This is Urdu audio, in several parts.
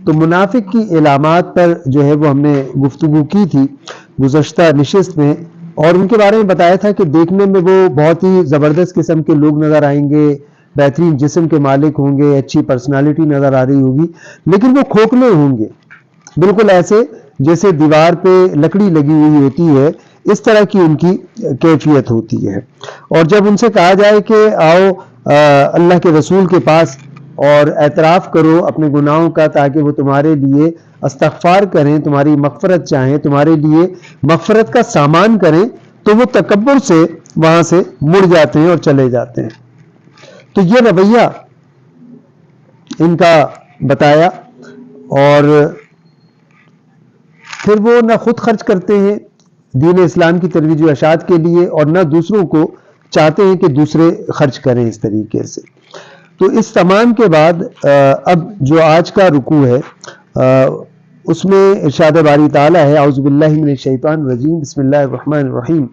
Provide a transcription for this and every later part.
تو منافق کی علامات پر جو ہے وہ ہم نے گفتگو کی تھی گزشتہ نشست میں، اور ان کے بارے میں بتایا تھا کہ دیکھنے میں وہ بہت ہی زبردست قسم کے لوگ نظر آئیں گے، بہترین جسم کے مالک ہوں گے، اچھی پرسنالٹی نظر آ رہی ہوگی، لیکن وہ کھوکھلے ہوں گے، بالکل ایسے جیسے دیوار پہ لکڑی لگی ہوئی ہوتی ہے، اس طرح کی ان کی کیفیت ہوتی ہے۔ اور جب ان سے کہا جائے کہ آؤ اللہ کے رسول کے پاس اور اعتراف کرو اپنے گناہوں کا تاکہ وہ تمہارے لیے استغفار کریں، تمہاری مغفرت چاہیں، تمہارے لیے مغفرت کا سامان کریں، تو وہ تکبر سے وہاں سے مڑ جاتے ہیں اور چلے جاتے ہیں۔ تو یہ رویہ ان کا بتایا، اور پھر وہ نہ خود خرچ کرتے ہیں دین اسلام کی ترویج و اشاعت کے لیے، اور نہ دوسروں کو چاہتے ہیں کہ دوسرے خرچ کریں اس طریقے سے۔ تو اس تمام کے بعد اب جو آج کا رکوع ہے اس میں ارشاد باری تعالیٰ ہے، اعوذ باللہ من الشیطان الرجیم، بسم اللہ الرحمن الرحیم،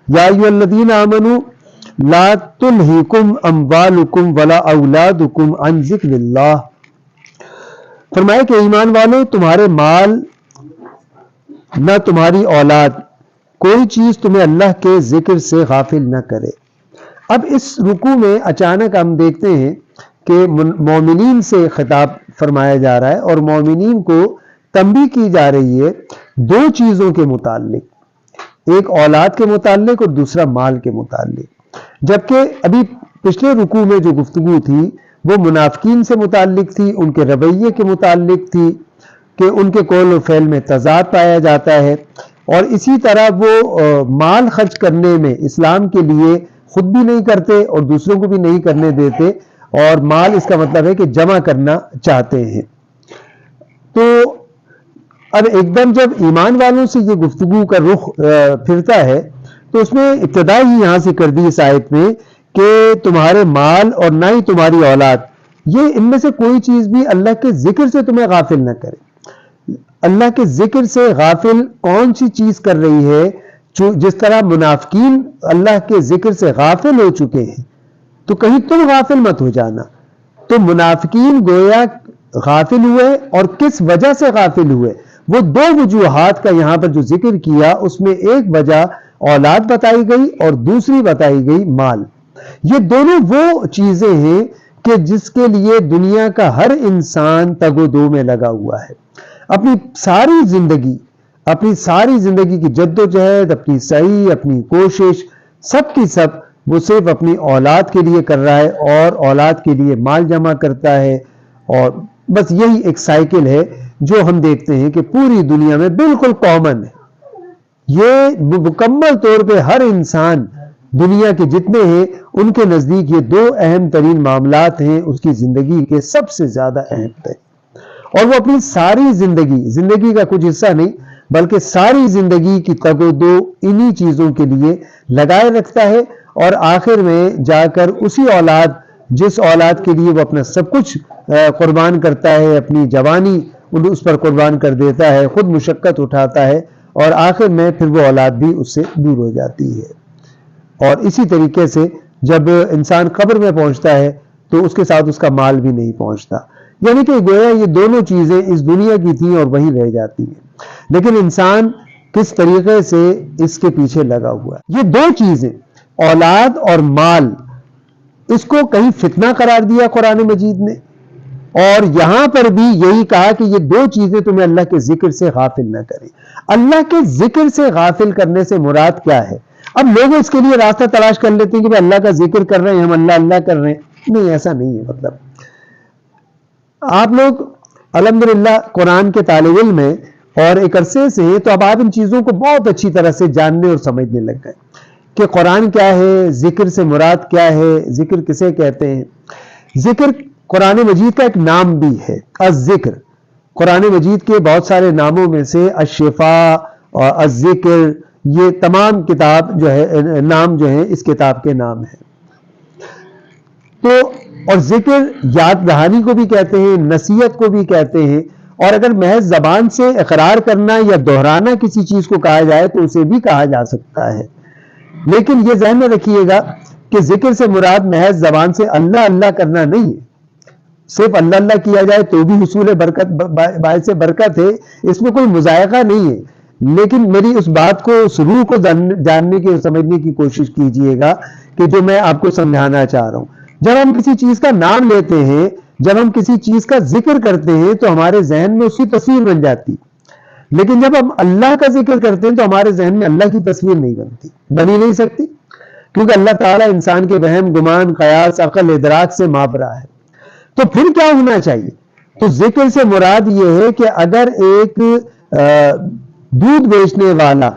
یا ایھا الذین آمنوا لا تلہکم اموالکم ولا اولادکم عن ذکر اللہ، فرمایا کہ ایمان والو تمہارے مال نہ تمہاری اولاد کوئی چیز تمہیں اللہ کے ذکر سے غافل نہ کرے۔ اب اس رکوع میں اچانک ہم دیکھتے ہیں کہ مومنین سے خطاب فرمایا جا رہا ہے، اور مومنین کو تنبیہ کی جا رہی ہے دو چیزوں کے متعلق، ایک اولاد کے متعلق اور دوسرا مال کے متعلق، جبکہ ابھی پچھلے رکوع میں جو گفتگو تھی وہ منافقین سے متعلق تھی، ان کے رویے کے متعلق تھی کہ ان کے قول و فعل میں تضاد پایا جاتا ہے، اور اسی طرح وہ مال خرچ کرنے میں اسلام کے لیے خود بھی نہیں کرتے اور دوسروں کو بھی نہیں کرنے دیتے، اور مال اس کا مطلب ہے کہ جمع کرنا چاہتے ہیں۔ تو اب ایک دم جب ایمان والوں سے یہ گفتگو کا رخ پھرتا ہے تو اس میں ابتدا ہی یہاں سے کر دی اس آیت میں کہ تمہارے مال اور نہ ہی تمہاری اولاد، یہ ان میں سے کوئی چیز بھی اللہ کے ذکر سے تمہیں غافل نہ کرے۔ اللہ کے ذکر سے غافل کون سی چیز کر رہی ہے؟ جس طرح منافقین اللہ کے ذکر سے غافل ہو چکے ہیں، تو کہیں تم غافل مت ہو جانا۔ تو منافقین گویا غافل ہوئے، اور کس وجہ سے غافل ہوئے؟ وہ دو وجوہات کا یہاں پر جو ذکر کیا اس میں ایک وجہ اولاد بتائی گئی اور دوسری بتائی گئی مال۔ یہ دونوں وہ چیزیں ہیں کہ جس کے لیے دنیا کا ہر انسان تگ و دو میں لگا ہوا ہے، اپنی ساری زندگی کی جد و جہد، اپنی سعی، اپنی کوشش، سب کی سب وہ صرف اپنی اولاد کے لیے کر رہا ہے، اور اولاد کے لیے مال جمع کرتا ہے، اور بس یہی ایک سائیکل ہے جو ہم دیکھتے ہیں کہ پوری دنیا میں بالکل کامن ہے۔ یہ مکمل طور پہ ہر انسان دنیا کے جتنے ہیں ان کے نزدیک یہ دو اہم ترین معاملات ہیں اس کی زندگی کے سب سے زیادہ اہم ترین، اور وہ اپنی ساری زندگی کا کچھ حصہ نہیں بلکہ ساری زندگی کی تگ و دو انہی چیزوں کے لیے لگائے رکھتا ہے، اور آخر میں جا کر اسی اولاد، جس اولاد کے لیے وہ اپنا سب کچھ قربان کرتا ہے، اپنی جوانی اس پر قربان کر دیتا ہے، خود مشقت اٹھاتا ہے، اور آخر میں پھر وہ اولاد بھی اس سے دور ہو جاتی ہے۔ اور اسی طریقے سے جب انسان قبر میں پہنچتا ہے تو اس کے ساتھ اس کا مال بھی نہیں پہنچتا، یعنی کہ گویا یہ دونوں چیزیں اس دنیا کی تھیں اور وہی رہ جاتی ہیں، لیکن انسان کس طریقے سے اس کے پیچھے لگا ہوا ہے۔ یہ دو چیزیں اولاد اور مال، اس کو کہیں فتنہ قرار دیا قرآن مجید نے، اور یہاں پر بھی یہی کہا کہ یہ دو چیزیں تمہیں اللہ کے ذکر سے غافل نہ کریں۔ اللہ کے ذکر سے غافل کرنے سے مراد کیا ہے؟ اب لوگ اس کے لیے راستہ تلاش کر لیتے ہیں کہ ہم اللہ کا ذکر کر رہے ہیں، ہم اللہ کر رہے ہیں۔ نہیں، ایسا نہیں ہے۔ مطلب آپ لوگ الحمدللہ قرآن کے طالب علم ہیں اور ایک عرصے سے، تو اب آپ ان چیزوں کو بہت اچھی طرح سے جاننے اور سمجھنے لگ گئے کہ قرآن کیا ہے، ذکر سے مراد کیا ہے، ذکر کسے کہتے ہیں۔ ذکر قرآن مجید کا ایک نام بھی ہے، الذکر۔ قرآن مجید کے بہت سارے ناموں میں سے الشفاء اور الذکر، یہ تمام کتاب جو ہے نام جو ہیں اس کتاب کے نام ہیں۔ تو اور ذکر یاد دہانی کو بھی کہتے ہیں، نصیحت کو بھی کہتے ہیں، اور اگر محض زبان سے اقرار کرنا یا دہرانا کسی چیز کو کہا جائے تو اسے بھی کہا جا سکتا ہے۔ لیکن یہ ذہن میں رکھیے گا کہ ذکر سے مراد محض زبان سے اللہ کرنا نہیں ہے، صرف اللہ اللہ کیا جائے تو بھی حصول برکت، باعث برکت ہے، اس میں کوئی مذائقہ نہیں ہے. لیکن میری اس بات کو، اس روح کو جاننے کی اور سمجھنے کی کوشش کیجئے گا کہ جو میں آپ کو سمجھانا چاہ رہا ہوں. جب ہم کسی چیز کا نام لیتے ہیں، جب ہم کسی چیز کا ذکر کرتے ہیں تو ہمارے ذہن میں اس کی تصویر بن جاتی. لیکن جب ہم اللہ کا ذکر کرتے ہیں تو ہمارے ذہن میں اللہ کی تصویر نہیں بنتی، بنی نہیں سکتی، کیونکہ اللہ تعالیٰ انسان کے وہم، گمان، قیاس، عقل، ادراک سے مابرا ہے. تو پھر کیا ہونا چاہیے؟ تو ذکر سے مراد یہ ہے کہ اگر ایک دودھ بیچنے والا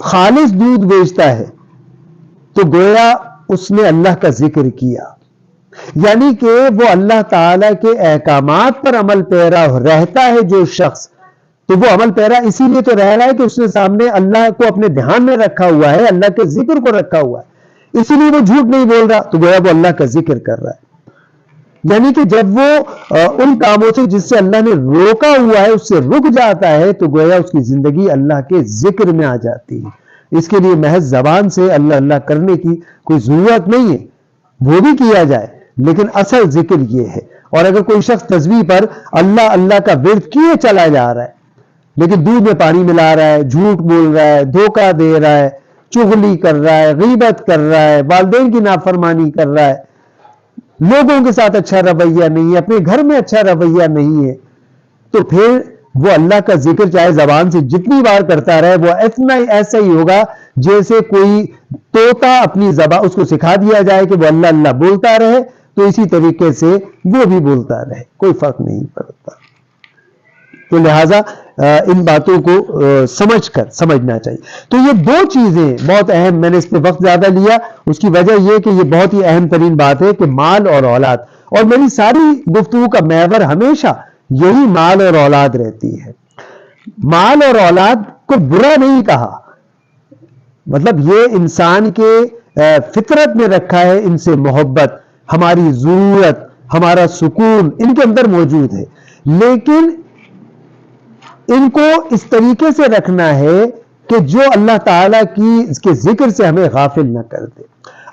خالص دودھ بیچتا ہے تو گویا اس نے اللہ کا ذکر کیا، یعنی کہ وہ اللہ تعالیٰ کے احکامات پر عمل پیرا رہتا ہے. جو شخص، تو وہ عمل پیرا اسی لیے تو رہ رہا ہے کہ اس نے سامنے اللہ کو اپنے دھیان میں رکھا ہوا ہے، اللہ کے ذکر کو رکھا ہوا ہے، اسی لیے وہ جھوٹ نہیں بول رہا، تو گویا وہ اللہ کا ذکر کر رہا ہے. یعنی کہ جب وہ ان کاموں سے جس سے اللہ نے روکا ہوا ہے اس سے رک جاتا ہے تو گویا اس کی زندگی اللہ کے ذکر میں آ جاتی ہے. اس کے لیے محض زبان سے اللہ اللہ کرنے کی کوئی ضرورت نہیں ہے، وہ بھی کیا جائے، لیکن اصل ذکر یہ ہے. اور اگر کوئی شخص تسبیح پر اللہ اللہ کا ورد کیے چلا جا رہا ہے لیکن دودھ میں پانی ملا رہا ہے، جھوٹ بول رہا ہے، دھوکہ دے رہا ہے، چغلی کر رہا ہے، غیبت کر رہا ہے، والدین کی نافرمانی کر رہا ہے، لوگوں کے ساتھ اچھا رویہ نہیں ہے، اپنے گھر میں اچھا رویہ نہیں ہے، تو پھر وہ اللہ کا ذکر چاہے زبان سے جتنی بار کرتا رہے وہ اتنا ہی ایسا ہی ہوگا جیسے کوئی طوطا اپنی زبان، اس کو سکھا دیا جائے کہ وہ اللہ اللہ بولتا رہے تو اسی طریقے سے وہ بھی بولتا رہے، کوئی فرق نہیں پڑتا. تو لہٰذا ان باتوں کو سمجھ کر سمجھنا چاہیے. تو یہ دو چیزیں بہت اہم، میں نے اس پہ وقت زیادہ لیا، اس کی وجہ یہ کہ یہ بہت ہی اہم ترین بات ہے کہ مال اور اولاد، اور میری ساری گفتگو کا محور ہمیشہ یہی مال اور اولاد رہتی ہے. مال اور اولاد کو برا نہیں کہا، مطلب یہ انسان کے فطرت میں رکھا ہے، ان سے محبت، ہماری ضرورت، ہمارا سکون ان کے اندر موجود ہے، لیکن ان کو اس طریقے سے رکھنا ہے کہ جو اللہ تعالیٰ کی اس کے ذکر سے ہمیں غافل نہ کر دے،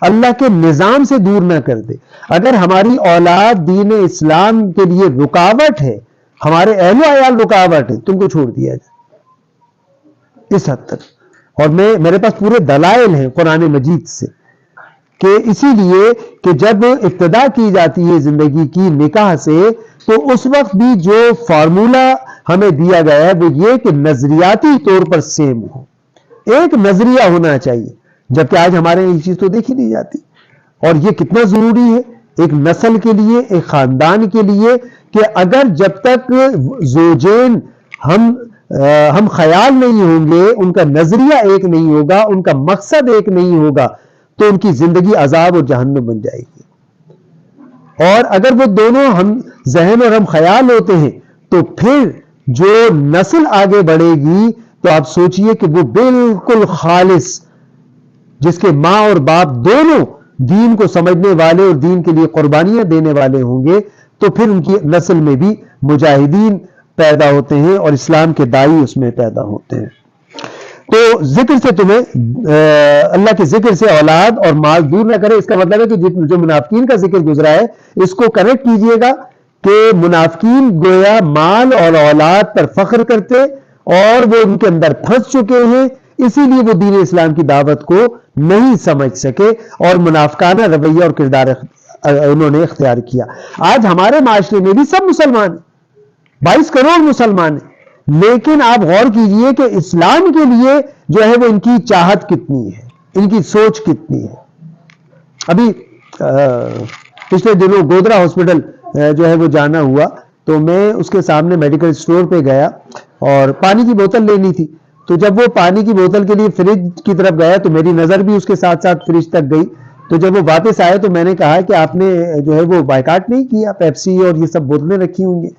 اللہ کے نظام سے دور نہ کر دے. اگر ہماری اولاد دین اسلام کے لیے رکاوٹ ہے، ہمارے اہل و عیال رکاوٹ ہے، تم کو چھوڑ دیا جائے اس حد تک. اور میرے پاس پورے دلائل ہیں قرآن مجید سے کہ اسی لیے کہ جب ابتدا کی جاتی ہے زندگی کی نکاح سے تو اس وقت بھی جو فارمولہ ہمیں دیا گیا ہے وہ یہ کہ نظریاتی طور پر سیم ہو، ایک نظریہ ہونا چاہیے، جبکہ آج ہمارے یہ چیز تو دیکھی نہیں جاتی. اور یہ کتنا ضروری ہے ایک نسل کے لیے، ایک خاندان کے لیے، کہ اگر جب تک زوجین ہم خیال نہیں ہوں گے، ان کا نظریہ ایک نہیں ہوگا، ان کا مقصد ایک نہیں ہوگا، تو ان کی زندگی عذاب اور جہنم بن جائے گی. اور اگر وہ دونوں ہم ذہن اور ہم خیال ہوتے ہیں تو پھر جو نسل آگے بڑھے گی تو آپ سوچئے کہ وہ بالکل خالص، جس کے ماں اور باپ دونوں دین کو سمجھنے والے اور دین کے لیے قربانیاں دینے والے ہوں گے، تو پھر ان کی نسل میں بھی مجاہدین پیدا ہوتے ہیں اور اسلام کے داعی اس میں پیدا ہوتے ہیں. تو ذکر سے تمہیں اللہ کے ذکر سے اولاد اور مال دور نہ کرے. اس کا مطلب ہے کہ جو منافقین کا ذکر گزرا ہے اس کو کریکٹ کیجئے گا کہ منافقین گویا مال اور اولاد پر فخر کرتے اور وہ ان کے اندر پھنس چکے ہیں، اسی لیے وہ دین اسلام کی دعوت کو نہیں سمجھ سکے اور منافقانہ رویہ اور کردار انہوں نے اختیار کیا. آج ہمارے معاشرے میں بھی سب مسلمان ہیں، 22 کروڑ مسلمان ہیں، لیکن آپ غور کیجئے کہ اسلام کے لیے جو ہے وہ ان کی چاہت کتنی ہے، ان کی سوچ کتنی ہے. ابھی پچھلے دنوں گودرا ہاسپٹل جو ہے وہ جانا ہوا تو میں اس کے سامنے میڈیکل سٹور پہ گیا اور پانی کی بوتل لینی تھی. تو جب وہ پانی کی بوتل کے لیے فریج کی طرف گیا تو میری نظر بھی اس کے ساتھ ساتھ فریج تک گئی. تو جب وہ واپس آئے تو میں نے کہا کہ آپ نے جو ہے وہ بائیکاٹ نہیں کیا، پیپسی اور یہ سب بوتلیں رکھی ہوں گی.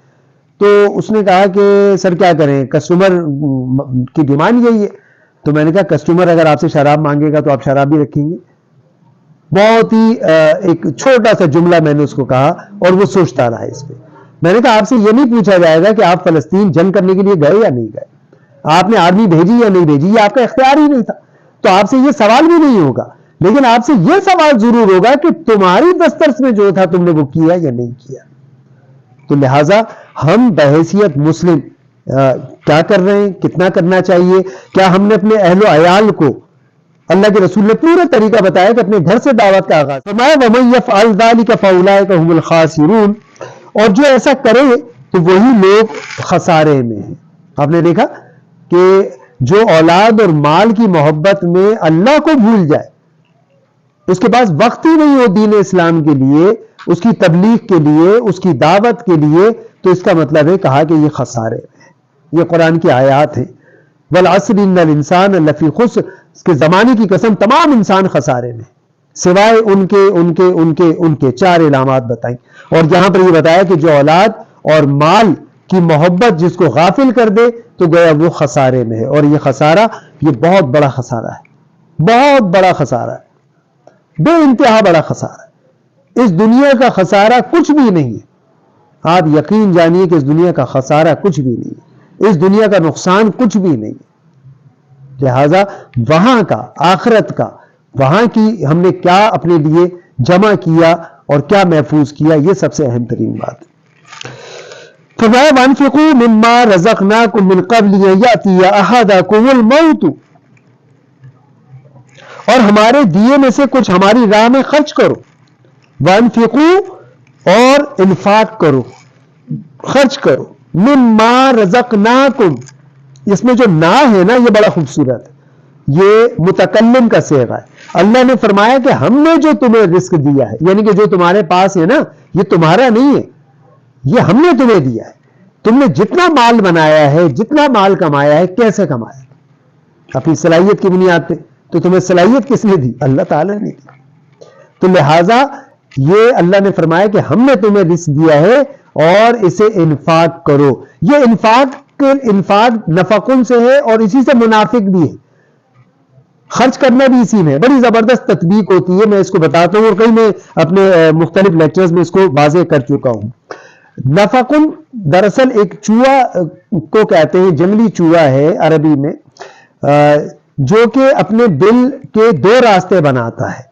تو اس نے کہا کہ سر کیا کریں، کسٹمر کی ڈیمانڈ یہی ہے. تو میں نے کہا کسٹمر اگر آپ سے شراب مانگے گا تو آپ شراب بھی رکھیں گے. بہت ہی ایک چھوٹا سا جملہ میں نے اس کو کہا اور وہ سوچتا رہا اس پہ. میں نے کہا آپ سے یہ نہیں پوچھا جائے گا کہ آپ فلسطین جنگ کرنے کے لیے گئے یا نہیں گئے، آپ نے آرمی بھیجی یا نہیں بھیجی، یہ آپ کا اختیار ہی نہیں تھا. تو آپ سے یہ سوال بھی نہیں ہوگا لیکن آپ سے یہ سوال ضرور ہوگا کہ تمہاری دسترس میں جو تھا تم نے وہ کیا یا نہیں کیا. تو لہٰذا ہم بحیثیت مسلم کیا کر رہے ہیں, کتنا کرنا چاہیے, کیا ہم نے اپنے اہل و عیال کو, اللہ کے رسول نے پورا طریقہ بتایا کہ اپنے گھر سے دعوت کا آغاز فرمایا, وَمَن يَفْعَلْ ذَلِكَ فَأُولَٰئِكَ هُمُ الْخَاسِرُونَ, اور جو ایسا کرے تو وہی لوگ خسارے میں ہیں. آپ نے دیکھا کہ جو اولاد اور مال کی محبت میں اللہ کو بھول جائے, اس کے پاس وقت ہی نہیں ہو دین اسلام کے لیے, اس کی تبلیغ کے لیے, اس کی دعوت کے لیے, تو اس کا مطلب ہے کہا کہ یہ خسارے میں ہے. یہ قرآن کی آیات ہیں. وَالْعَصْرِ إِنَّ الْإِنسَانَ لَفِي خُسْرٍ, اس کے زمانے کی قسم تمام انسان خسارے میں, سوائے ان کے 4 علامات بتائیں. اور یہاں پر یہ بتایا کہ جو اولاد اور مال کی محبت جس کو غافل کر دے تو گویا وہ خسارے میں ہے. اور یہ خسارہ, یہ بہت بڑا خسارہ ہے, بہت بڑا خسارہ ہے, بے انتہا بڑا خسارہ ہے. اس دنیا کا خسارہ کچھ بھی نہیں ہے. آپ یقین جانیے کہ اس دنیا کا خسارہ کچھ بھی نہیں ہے, اس دنیا کا نقصان کچھ بھی نہیں ہے. لہذا وہاں کا, آخرت کا, وہاں کی ہم نے کیا اپنے لیے جمع کیا اور کیا محفوظ کیا, یہ سب سے اہم ترین بات ہے. فرمایا وَأَنفِقُوا مِمَّا رَزَقْنَاكُم مِّن قَبْلِ أَن يَأْتِيَ أَحَدَكُمُ الْمَوْتُ, اور ہمارے دیے میں سے کچھ ہماری راہ میں خرچ کرو. وَأَنفِقُوا, اور انفاق کرو, خرچ کرو. مِمَّا رَزَقْنَاكُم, اس میں جو نا ہے نا یہ بڑا خوبصورت ہے, یہ متکلم کا صیغہ ہے. اللہ نے فرمایا کہ ہم نے جو تمہیں رزق دیا ہے, یعنی کہ جو تمہارے پاس ہے نا یہ تمہارا نہیں ہے, یہ ہم نے تمہیں دیا ہے. تم نے جتنا مال بنایا ہے, جتنا مال کمایا ہے, کیسے کمایا؟ اپنی صلاحیت کی بنیاد پہ. تو تمہیں صلاحیت کس نے دی؟ اللہ تعالیٰ نے دی. تو لہٰذا یہ اللہ نے فرمایا کہ ہم نے تمہیں رزق دیا ہے اور اسے انفاق کرو. یہ انفاق نفقن سے ہے اور اسی سے منافق بھی ہے. خرچ کرنا بھی اسی میں. بڑی زبردست تطبیق ہوتی ہے, میں اس کو بتاتا ہوں, اور کئی میں اپنے مختلف لیکچرز میں اس کو واضح کر چکا ہوں. نفقن دراصل ایک چوہا کو کہتے ہیں, جنگلی چوہا ہے عربی میں, جو کہ اپنے بل کے 2 راستے بناتا ہے,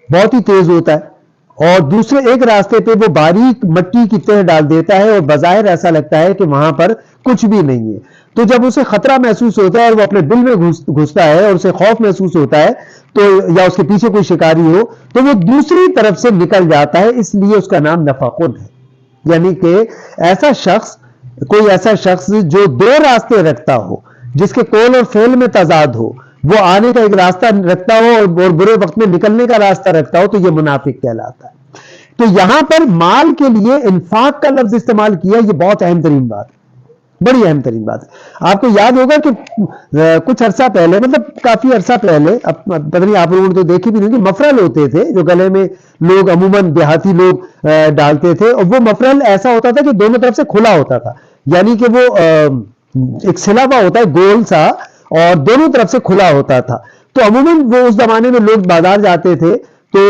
بہت ہی تیز ہوتا ہے, اور دوسرے ایک راستے پہ وہ باریک مٹی کی تہ ڈال دیتا ہے اور بظاہر ایسا لگتا ہے کہ وہاں پر کچھ بھی نہیں ہے. تو جب اسے خطرہ محسوس ہوتا ہے اور وہ اپنے دل میں گھستا ہے اور اسے خوف محسوس ہوتا ہے تو, یا اس کے پیچھے کوئی شکاری ہو, تو وہ دوسری طرف سے نکل جاتا ہے. اس لیے اس کا نام نفقن ہے. یعنی کہ کوئی ایسا شخص جو 2 راستے رکھتا ہو, جس کے قول اور فعل میں تضاد ہو, وہ آنے کا ایک راستہ رکھتا ہو اور برے وقت میں نکلنے کا راستہ رکھتا ہو, تو یہ منافق کہلاتا ہے. تو یہاں پر مال کے لیے انفاق کا لفظ استعمال کیا, یہ بہت اہم ترین بات ہے, بڑی اہم ترین بات ہے. آپ کو یاد ہوگا کہ کچھ عرصہ پہلے, مطلب کافی عرصہ پہلے, پتہ نہیں آپ لوگوں نے تو دیکھی بھی نہیں, کہ مفرل ہوتے تھے جو گلے میں لوگ عموماً دیہاتی لوگ ڈالتے تھے, اور وہ مفرل ایسا ہوتا تھا کہ دونوں طرف سے کھلا ہوتا تھا. یعنی کہ وہ ایک سلا ہوا ہوتا ہے گول سا, اور دونوں طرف سے کھلا ہوتا تھا. تو عموماً وہ اس زمانے میں لوگ بازار جاتے تھے تو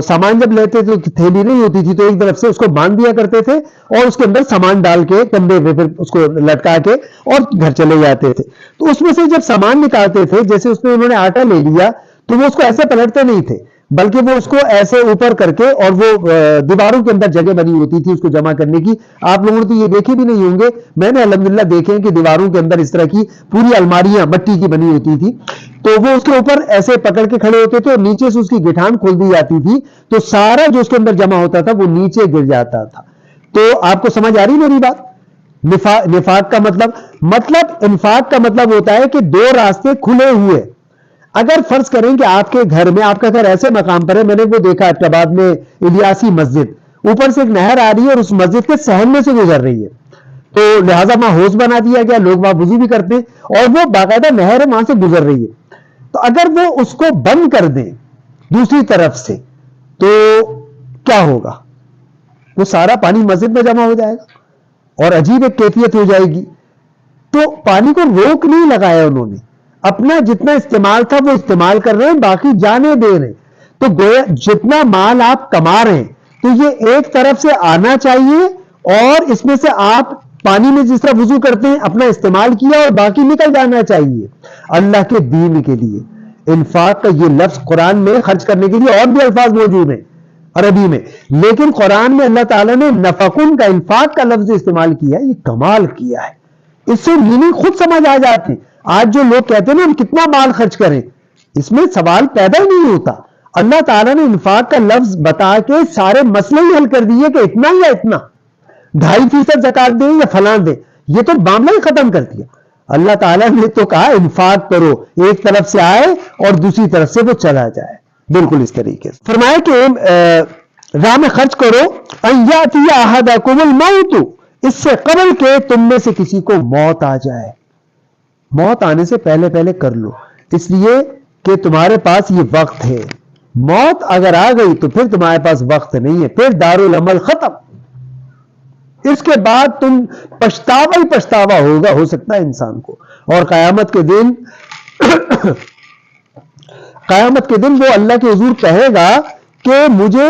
سامان جب لیتے تھے تو تھیلی نہیں ہوتی تھی, تو ایک طرف سے اس کو باندھ دیا کرتے تھے اور اس کے اندر سامان ڈال کے کندھے پہ پھر اس کو لٹکا کے اور گھر چلے جاتے تھے. تو اس میں سے جب سامان نکالتے تھے, جیسے اس میں انہوں نے آٹا لے لیا, تو وہ اس کو ایسے پلٹتے نہیں تھے, بلکہ وہ اس کو ایسے اوپر کر کے, اور وہ دیواروں کے اندر جگہ بنی ہوتی تھی اس کو جمع کرنے کی. آپ لوگوں نے تو یہ دیکھے بھی نہیں ہوں گے, میں نے الحمدللہ دیکھے ہیں کہ دیواروں کے اندر اس طرح کی پوری الماریاں مٹی کی بنی ہوتی تھی. تو وہ اس کے اوپر ایسے پکڑ کے کھڑے ہوتے تھے اور نیچے سے اس کی گٹھان کھول دی جاتی تھی, تو سارا جو اس کے اندر جمع ہوتا تھا وہ نیچے گر جاتا تھا. تو آپ کو سمجھ آ رہی میری بات؟ نفاق کا مطلب انفاق کا مطلب ہوتا ہے کہ 2 راستے کھلے ہوئے. اگر فرض کریں کہ آپ کے گھر میں, آپ کا گھر ایسے مقام پر ہے, میں نے وہ دیکھا احمدآباد میں الیاسی مسجد, اوپر سے ایک نہر آ رہی ہے اور اس مسجد کے صحن میں سے گزر رہی ہے, تو لہٰذا وہاں حوض بنا دیا گیا, لوگ وہاں وضو بھی کرتے ہیں, اور وہ باقاعدہ نہر ہے وہاں سے گزر رہی ہے. تو اگر وہ اس کو بند کر دیں دوسری طرف سے تو کیا ہوگا؟ وہ سارا پانی مسجد میں جمع ہو جائے گا اور عجیب ایک کیفیت ہو جائے گی. تو پانی کو روک نہیں لگایا انہوں نے, اپنا جتنا استعمال تھا وہ استعمال کر رہے ہیں, باقی جانے دے رہے ہیں. تو گویا جتنا مال آپ کما رہے ہیں تو یہ ایک طرف سے آنا چاہیے, اور اس میں سے آپ پانی میں جس طرح وضو کرتے ہیں اپنا استعمال کیا اور باقی نکل جانا چاہیے اللہ کے دین کے لیے. انفاق کا یہ لفظ قرآن میں خرچ کرنے کے لیے اور بھی الفاظ موجود ہیں عربی میں، لیکن قرآن میں اللہ تعالیٰ نے نفقن کا، انفاق کا لفظ استعمال کیا ہے، یہ کمال کیا ہے، اس سے میننگ خود سمجھ آ جاتے ہیں۔ آج جو لوگ کہتے ہیں نا ہم کتنا مال خرچ کریں، اس میں سوال پیدا ہی نہیں ہوتا، اللہ تعالیٰ نے انفاق کا لفظ بتا کے سارے مسئلے ہی حل کر دیے کہ اتنا یا اتنا، 2.5% زکات دیں یا فلاں دیں، یہ تو معاملہ ہی ختم کر دیا۔ اللہ تعالیٰ نے تو کہا انفاق کرو، ایک طرف سے آئے اور دوسری طرف سے وہ چلا جائے، بالکل اس طریقے سے فرمایا کہ راہ میں خرچ کرو، ان یاتی احدکم الموت، اس سے قبل کہ تم میں سے کسی کو موت آ جائے، موت آنے سے پہلے پہلے کر لو، اس لیے کہ تمہارے پاس یہ وقت ہے، موت اگر آ گئی تو پھر تمہارے پاس وقت نہیں ہے، پھر دارالعمل ختم، اس کے بعد تم پچھتاوا ہی پچھتاوا ہوگا، ہو سکتا ہے انسان کو، اور قیامت کے دن وہ اللہ کے حضور کہے گا کہ مجھے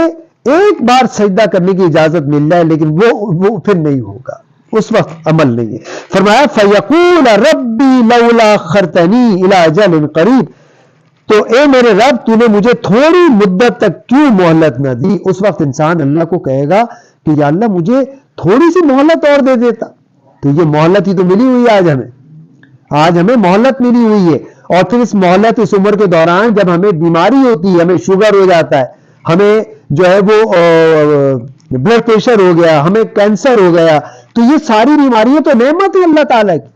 ایک بار سجدہ کرنے کی اجازت مل جائے، لیکن وہ پھر نہیں ہوگا، اس وقت عمل نہیں ہے۔ فرمایا فَيَقُولَ رَبِّي لَوْلَا أَخَّرْتَنِي إِلَىٰ أَجَلٍ قَرِيبٍ، تو اے میرے رب تو نے مجھے تھوڑی مدت تک کیوں مہلت نہ دی؟ اس وقت انسان اللہ کو کہے گا کہ یا اللہ مجھے تھوڑی سی مہلت اور دے دیتا، تو یہ مہلت ہی تو ملی ہوئی ہے آج ہمیں مہلت ملی ہوئی ہے، اور پھر اس مہلت، اس عمر کے دوران جب ہمیں بیماری ہوتی ہے، ہمیں شوگر ہو جاتا ہے، ہمیں جو ہے وہ بلڈ پریشر ہو گیا، ہمیں کینسر ہو گیا، تو یہ ساری بیماریاں تو نعمت ہے اللہ تعالیٰ کی،